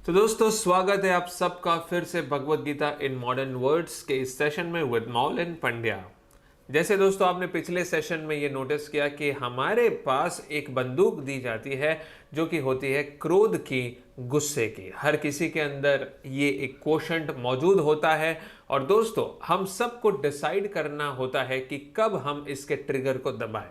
तो दोस्तों स्वागत है आप सबका फिर से Bhagavad Gita in modern words के इस सेशन में विद मौलिन पंड्या। जैसे दोस्तों आपने पिछले सेशन में ये नोटिस किया कि हमारे पास एक बंदूक दी जाती है जो कि होती है क्रोध की, गुस्से की। हर किसी के अंदर ये एक कोशंट मौजूद होता है और दोस्तों हम सबको डिसाइड करना होता है कि कब हम इसके ट्रिगर को दबाएं।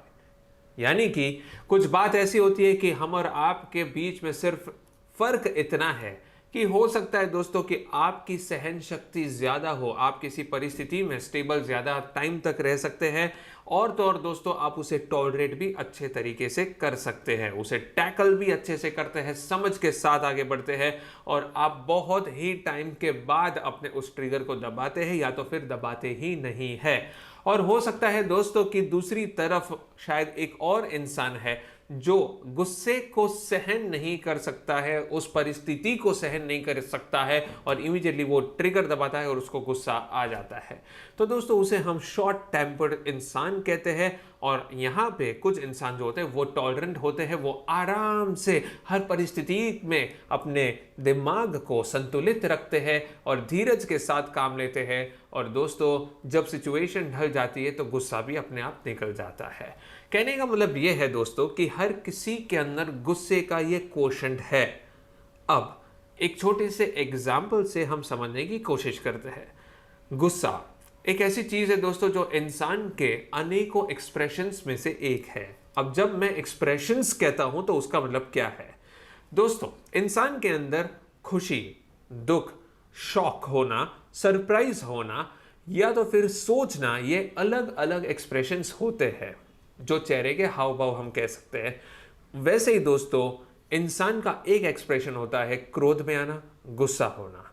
यानी कि कुछ बात ऐसी होती है कि हम और आपके बीच में सिर्फ फर्क इतना है कि हो सकता है दोस्तों कि आपकी सहन शक्ति ज्यादा हो, आप किसी परिस्थिति में स्टेबल ज्यादा टाइम तक रह सकते हैं और तो और दोस्तों आप उसे टॉलरेट भी अच्छे तरीके से कर सकते हैं, उसे टैकल भी अच्छे से करते हैं, समझ के साथ आगे बढ़ते हैं और आप बहुत ही टाइम के बाद अपने उस ट्रिगर को दबाते हैं या तो फिर दबाते ही नहीं है। और हो सकता है दोस्तों कि दूसरी तरफ शायद एक और इंसान है जो गुस्से को सहन नहीं कर सकता है, उस परिस्थिति को सहन नहीं कर सकता है और इमीडिएटली वो ट्रिगर दबाता है और उसको गुस्सा आ जाता है। तो दोस्तों उसे हम शॉर्ट टेम्पर्ड इंसान कहते हैं। और यहाँ पे कुछ इंसान जो होते हैं वो टॉलरेंट होते हैं, वो आराम से हर परिस्थिति में अपने दिमाग को संतुलित रखते हैं और धीरज के साथ काम लेते हैं। और दोस्तों जब सिचुएशन ढल जाती है तो गुस्सा भी अपने आप निकल जाता है। कहने का मतलब ये है दोस्तों कि हर किसी के अंदर गुस्से का ये कोशंट है। अब एक छोटे से एग्जाम्पल से हम समझने की कोशिश करते हैं। गुस्सा एक ऐसी चीज है दोस्तों जो इंसान के अनेकों एक्सप्रेशंस में से एक है। अब जब मैं एक्सप्रेशंस कहता हूं तो उसका मतलब क्या है दोस्तों? इंसान के अंदर खुशी, दुख, शॉक होना, सरप्राइज होना या तो फिर सोचना, ये अलग अलग एक्सप्रेशंस होते हैं जो चेहरे के हाव भाव हम कह सकते हैं। वैसे ही दोस्तों इंसान का एक एक्सप्रेशन होता है क्रोध में आना, गुस्सा होना।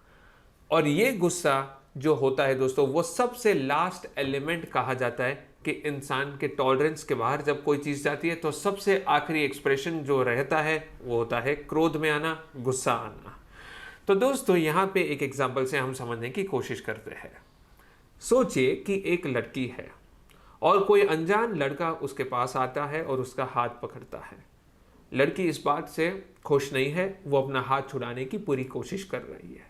और ये गुस्सा जो होता है दोस्तों वो सबसे लास्ट एलिमेंट कहा जाता है कि इंसान के टॉलरेंस के बाहर जब कोई चीज जाती है तो सबसे आखिरी एक्सप्रेशन जो रहता है वो होता है क्रोध में आना, गुस्सा आना। तो दोस्तों यहां पे एक एग्जांपल से हम समझने की कोशिश करते हैं। सोचिए कि एक लड़की है और कोई अनजान लड़का उसके पास आता है और उसका हाथ पकड़ता है। लड़की इस बात से खुश नहीं है, वो अपना हाथ छुड़ाने की पूरी कोशिश कर रही है।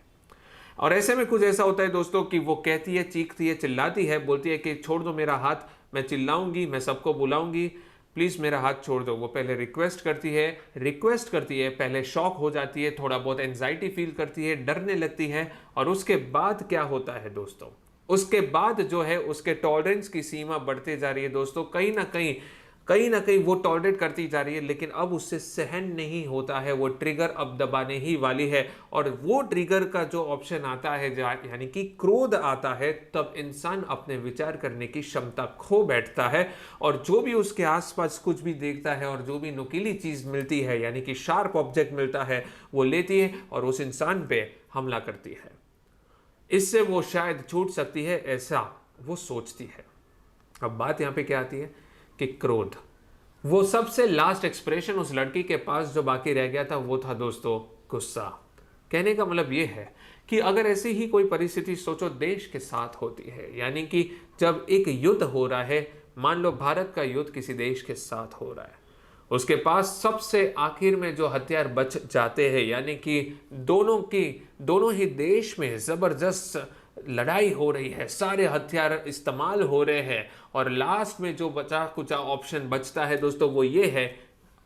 और ऐसे में कुछ ऐसा होता है दोस्तों कि वो कहती है, चीखती है, चिल्लाती है, बोलती है कि छोड़ दो मेरा हाथ, मैं चिल्लाऊंगी, मैं सबको बुलाऊंगी, प्लीज मेरा हाथ छोड़ दो। वो पहले रिक्वेस्ट करती है, पहले शॉक हो जाती है, थोड़ा बहुत एंजाइटी फील करती है, डरने लगती है। और उसके बाद क्या होता है दोस्तों? उसके बाद जो है उसके टॉलरेंस की सीमा बढ़ते जा रही है दोस्तों। कहीं ना कहीं वो टॉलरेट करती जा रही है, लेकिन अब उससे सहन नहीं होता है, वो ट्रिगर अब दबाने ही वाली है। और वो ट्रिगर का जो ऑप्शन आता है यानी कि क्रोध आता है, तब इंसान अपने विचार करने की क्षमता खो बैठता है और जो भी उसके आसपास कुछ भी देखता है और जो भी नुकीली चीज मिलती है यानी कि शार्प ऑब्जेक्ट मिलता है वो लेती है और उस इंसान पे हमला करती है। इससे वो शायद छूट सकती है, ऐसा वो सोचती है। अब बात यहां पे क्या आती है कि क्रोध, वो सबसे लास्ट एक्सप्रेशन उस लड़की के पास जो बाकी रह गया था वो था दोस्तों गुस्सा। कहने का मतलब ये है कि अगर ऐसी ही कोई परिस्थिति सोचो देश के साथ होती है, यानी कि जब एक युद्ध हो रहा है, मान लो भारत का युद्ध किसी देश के साथ हो रहा है, उसके पास सबसे आखिर में जो हथियार बच जाते हैं, यानी कि दोनों ही देश में जबरदस्त लड़ाई हो रही है, सारे हथियार इस्तेमाल हो रहे हैं और लास्ट में जो बचा कुचा ऑप्शन बचता है दोस्तों वो ये है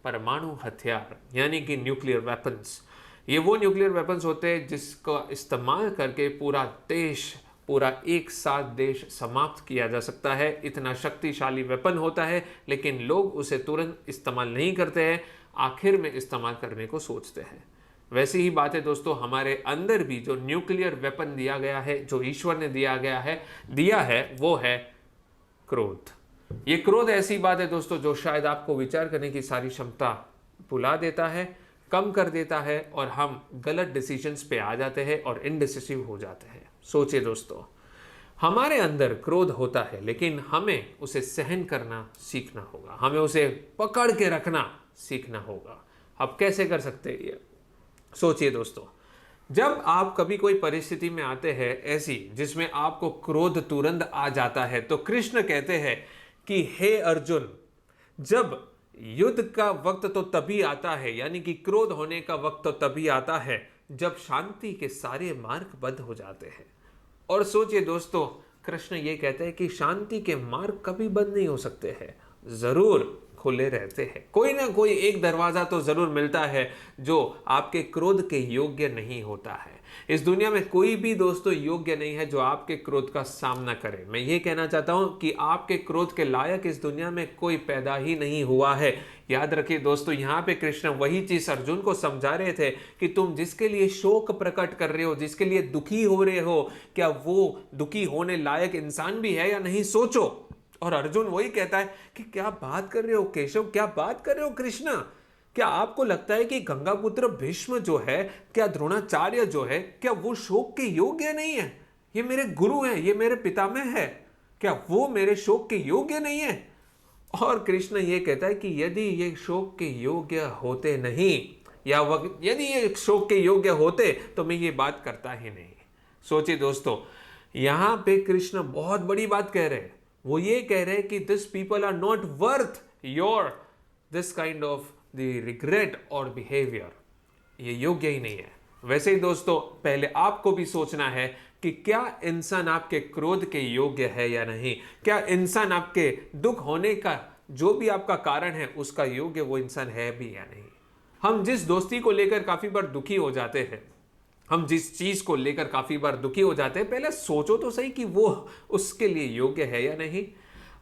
परमाणु हथियार, यानी कि न्यूक्लियर वेपन्स। ये वो न्यूक्लियर वेपन्स होते हैं जिसका इस्तेमाल करके पूरा एक साथ देश समाप्त किया जा सकता है। इतना शक्तिशाली वेपन होता है, लेकिन लोग उसे तुरंत इस्तेमाल नहीं करते हैं, आखिर में इस्तेमाल करने को सोचते हैं। वैसी ही बात है दोस्तों हमारे अंदर भी जो न्यूक्लियर वेपन दिया गया है, जो ईश्वर ने दिया है वो है क्रोध। ये क्रोध ऐसी बात है दोस्तों जो शायद आपको विचार करने की सारी क्षमता भुला देता है, कम कर देता है और हम गलत डिसीजंस पे आ जाते हैं और इनडिसिसिव हो जाते हैं। सोचिए दोस्तों, हमारे अंदर क्रोध होता है लेकिन हमें उसे सहन करना सीखना होगा, हमें उसे पकड़ के रखना सीखना होगा। अब कैसे कर सकते हैं ये? सोचिए दोस्तों, जब आप कभी कोई परिस्थिति में आते हैं ऐसी जिसमें आपको क्रोध तुरंत आ जाता है, तो कृष्ण कहते हैं कि हे अर्जुन, जब युद्ध का वक्त तो तभी आता है, यानी कि क्रोध होने का वक्त तो तभी आता है जब शांति के सारे मार्ग बंद हो जाते हैं। और सोचिए दोस्तों, कृष्ण ये कहते हैं कि शांति के मार्ग कभी बंद नहीं हो सकते हैं, जरूर खुले रहते हैं। कोई ना कोई एक दरवाजा तो जरूर मिलता है जो आपके क्रोध के योग्य नहीं होता है। इस दुनिया में कोई भी दोस्तों योग्य नहीं है जो आपके क्रोध का सामना करे। मैं ये कहना चाहता हूं कि आपके क्रोध के लायक इस दुनिया में कोई पैदा ही नहीं हुआ है। याद रखिए दोस्तों, यहाँ पे कृष्ण वही चीज अर्जुन को समझा रहे थे कि तुम जिसके लिए शोक प्रकट कर रहे हो, जिसके लिए दुखी हो रहे हो, क्या वो दुखी होने लायक इंसान भी है या नहीं, सोचो। और अर्जुन वही कहता है कि क्या बात कर रहे हो केशव, क्या बात कर रहे हो कृष्णा? क्या आपको लगता है कि गंगापुत्र भीष्म जो है, क्या द्रोणाचार्य जो है, क्या वो शोक के योग्य नहीं है? ये मेरे गुरु हैं, ये मेरे पितामह है, क्या वो मेरे शोक के योग्य नहीं है? और कृष्ण ये कहता है कि यदि ये शोक के योग्य होते नहीं, या यदि ये शोक के योग्य होते तो मैं ये बात करता ही नहीं। सोचिए दोस्तों, यहां पे कृष्ण बहुत बड़ी बात कह रहे हैं। वो ये कह रहे हैं कि this people are not worth your this kind of the regret और बिहेवियर, ये योग्य ही नहीं है। वैसे ही दोस्तों, पहले आपको भी सोचना है कि क्या इंसान आपके क्रोध के योग्य है या नहीं, क्या इंसान आपके दुख होने का जो भी आपका कारण है उसका योग्य वो इंसान है भी या नहीं। हम जिस दोस्ती को लेकर काफी बार दुखी हो जाते हैं, हम जिस चीज को लेकर काफी बार दुखी हो जाते हैं, पहले सोचो तो सही कि वो उसके लिए योग्य है या नहीं।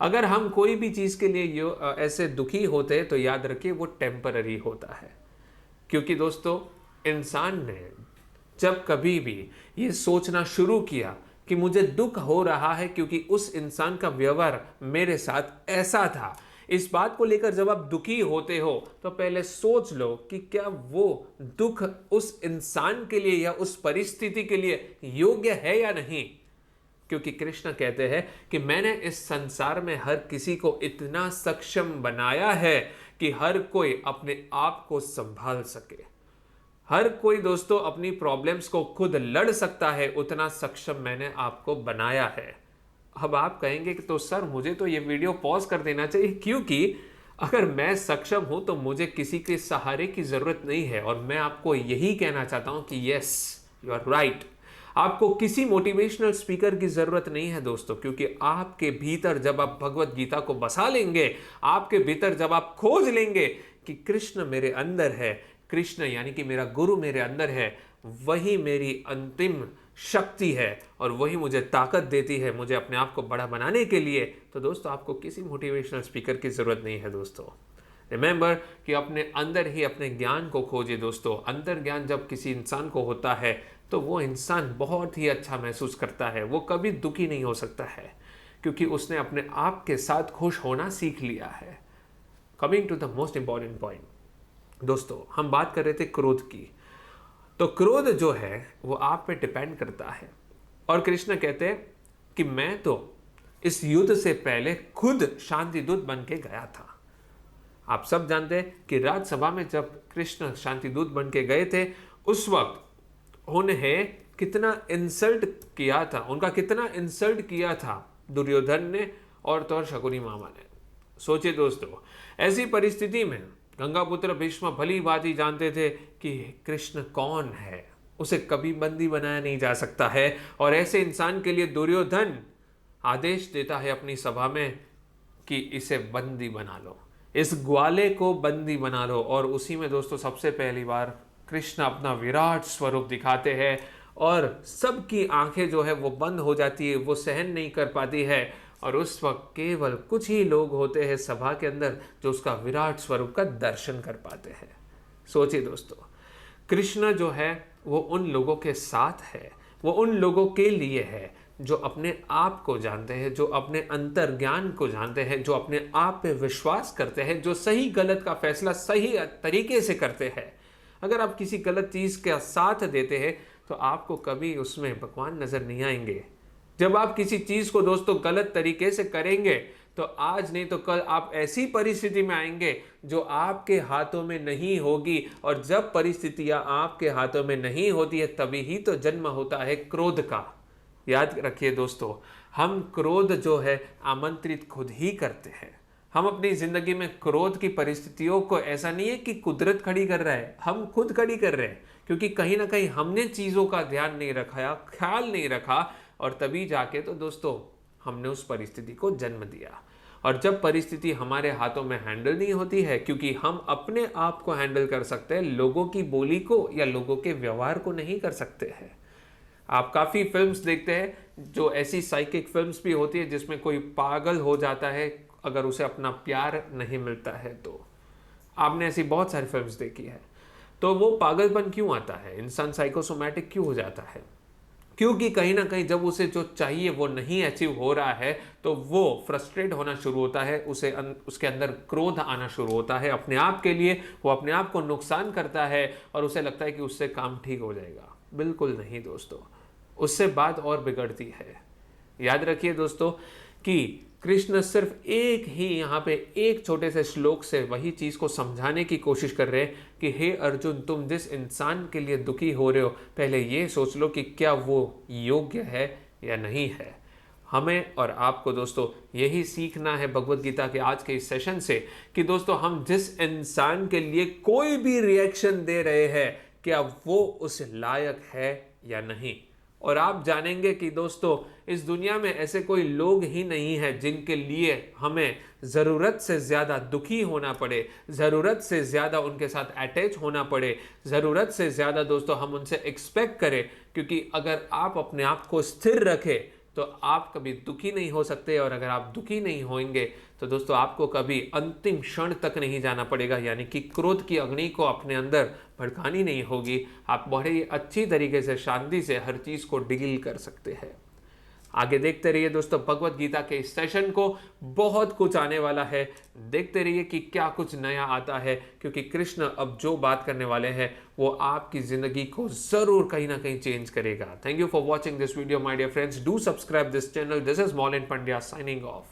अगर हम कोई भी चीज के लिए ऐसे दुखी होते हैं तो याद रखिए वो टेम्पररी होता है। क्योंकि दोस्तों, इंसान ने जब कभी भी ये सोचना शुरू किया कि मुझे दुख हो रहा है क्योंकि उस इंसान का व्यवहार मेरे साथ ऐसा था, इस बात को लेकर जब आप दुखी होते हो तो पहले सोच लो कि क्या वो दुख उस इंसान के लिए या उस परिस्थिति के लिए योग्य है या नहीं। क्योंकि कृष्ण कहते हैं कि मैंने इस संसार में हर किसी को इतना सक्षम बनाया है कि हर कोई अपने आप को संभाल सके। हर कोई दोस्तों अपनी प्रॉब्लम्स को खुद लड़ सकता है, उतना सक्षम मैंने आपको बनाया है। अब आप कहेंगे कि तो सर मुझे तो ये वीडियो पॉज कर देना चाहिए, क्योंकि अगर मैं सक्षम हूं तो मुझे किसी के सहारे की जरूरत नहीं है। और मैं आपको यही कहना चाहता हूं कि यस, यू आर राइट, आपको किसी मोटिवेशनल स्पीकर की जरूरत नहीं है दोस्तों। क्योंकि आपके भीतर जब आप भगवत गीता को बसा लेंगे, आपके भीतर जब आप खोज लेंगे कि कृष्ण मेरे अंदर है, कृष्ण यानी कि मेरा गुरु मेरे अंदर है, वही मेरी अंतिम शक्ति है और वही मुझे ताकत देती है मुझे अपने आप को बड़ा बनाने के लिए, तो दोस्तों आपको किसी मोटिवेशनल स्पीकर की जरूरत नहीं है। दोस्तों रिमेंबर कि अपने अंदर ही अपने ज्ञान को खोजिए। दोस्तों अंतर ज्ञान जब किसी इंसान को होता है तो वो इंसान बहुत ही अच्छा महसूस करता है, वो कभी दुखी नहीं हो सकता है, क्योंकि उसने अपने आप के साथ खुश होना सीख लिया है। Coming to the most important point, दोस्तों हम बात कर रहे थे क्रोध की। तो क्रोध जो है वो आप पे डिपेंड करता है। और कृष्ण कहते हैं कि मैं तो इस युद्ध से पहले खुद शांति दूत बन के गया था। आप सब जानते हैं कि राज्यसभा में जब कृष्ण शांति दूत बन के गए थे, उस वक्त उन्हें कितना इंसल्ट किया था, उनका कितना इंसल्ट किया था दुर्योधन ने और तो और शकुनी मामा ने। सोचिए दोस्तों, ऐसी परिस्थिति में गंगापुत्र भीष्म भली भांति जानते थे कि कृष्ण कौन है, उसे कभी बंदी बनाया नहीं जा सकता है। और ऐसे इंसान के लिए दुर्योधन आदेश देता है अपनी सभा में कि इसे बंदी बना लो, इस ग्वाले को बंदी बना लो। और उसी में दोस्तों सबसे पहली बार कृष्ण अपना विराट स्वरूप दिखाते हैं और सबकी आंखें जो है वो बंद हो जाती है, वो सहन नहीं कर पाती है। और उस वक्त केवल कुछ ही लोग होते हैं सभा के अंदर जो उसका विराट स्वरूप का दर्शन कर पाते हैं। सोचिए दोस्तों, कृष्ण जो है वो उन लोगों के साथ है, वो उन लोगों के लिए है जो अपने आप को जानते हैं, जो अपने अंतर ज्ञान को जानते हैं, जो अपने आप पे विश्वास करते हैं, जो सही गलत का फैसला सही तरीके से करते हैं। अगर आप किसी गलत चीज़ का साथ देते हैं तो आपको कभी उसमें भगवान नजर नहीं आएंगे। जब आप किसी चीज को दोस्तों गलत तरीके से करेंगे तो आज नहीं तो कल आप ऐसी परिस्थिति में आएंगे जो आपके हाथों में नहीं होगी। और जब परिस्थितियां आपके हाथों में नहीं होती है तभी ही तो जन्म होता है क्रोध का। याद रखिए दोस्तों, हम क्रोध जो है आमंत्रित खुद ही करते हैं। हम अपनी जिंदगी में क्रोध की परिस्थितियों को ऐसा नहीं है कि कुदरत खड़ी कर रहा है, हम खुद खड़ी कर रहे हैं। क्योंकि कहीं ना कहीं हमने चीज़ों का ध्यान नहीं रखा, ख्याल नहीं रखा, और तभी जाके तो दोस्तों हमने उस परिस्थिति को जन्म दिया। और जब परिस्थिति हमारे हाथों में हैंडल नहीं होती है, क्योंकि हम अपने आप को हैंडल कर सकते हैं, लोगों की बोली को या लोगों के व्यवहार को नहीं कर सकते हैं। आप काफ़ी फिल्म्स देखते हैं जो ऐसी साइकिक फिल्म्स भी होती है जिसमें कोई पागल हो जाता है अगर उसे अपना प्यार नहीं मिलता है। तो आपने ऐसी बहुत सारी फिल्म्स देखी है। तो वो पागलपन क्यों आता है, इंसान साइकोसोमैटिक क्यों हो जाता है? क्योंकि कहीं ना कहीं जब उसे जो चाहिए वो नहीं अचीव हो रहा है तो वो फ्रस्ट्रेट होना शुरू होता है, उसके अंदर क्रोध आना शुरू होता है अपने आप के लिए, वो अपने आप को नुकसान करता है और उसे लगता है कि उससे काम ठीक हो जाएगा। बिल्कुल नहीं दोस्तों, उससे बात और बिगड़ती है। याद रखिए दोस्तों कि कृष्ण सिर्फ एक ही यहाँ पे एक छोटे से श्लोक से वही चीज़ को समझाने की कोशिश कर रहे हैं कि हे अर्जुन, तुम जिस इंसान के लिए दुखी हो रहे हो, पहले ये सोच लो कि क्या वो योग्य है या नहीं है। हमें और आपको दोस्तों यही सीखना है भगवत गीता के आज के इस सेशन से कि दोस्तों हम जिस इंसान के लिए कोई भी रिएक्शन दे रहे हैं, क्या वो उस लायक है या नहीं। और आप जानेंगे कि दोस्तों इस दुनिया में ऐसे कोई लोग ही नहीं हैं जिनके लिए हमें ज़रूरत से ज़्यादा दुखी होना पड़े, ज़रूरत से ज़्यादा उनके साथ अटैच होना पड़े, ज़रूरत से ज़्यादा दोस्तों हम उनसे एक्सपेक्ट करें। क्योंकि अगर आप अपने आप को स्थिर रखें तो आप कभी दुखी नहीं हो सकते, और अगर आप दुखी नहीं होंगे तो दोस्तों आपको कभी अंतिम क्षण तक नहीं जाना पड़ेगा, यानी कि क्रोध की अग्नि को अपने अंदर भड़कानी नहीं होगी। आप बड़े अच्छी तरीके से शांति से हर चीज़ को डील कर सकते हैं। आगे देखते रहिए दोस्तों भगवत गीता के इस सेशन को, बहुत कुछ आने वाला है। देखते रहिए कि क्या कुछ नया आता है, क्योंकि कृष्ण अब जो बात करने वाले हैं वो आपकी ज़िंदगी को ज़रूर कहीं ना कहीं चेंज करेगा। Thank you for watching this video my dear friends, do subscribe this channel. This is Mollin Pandya signing of.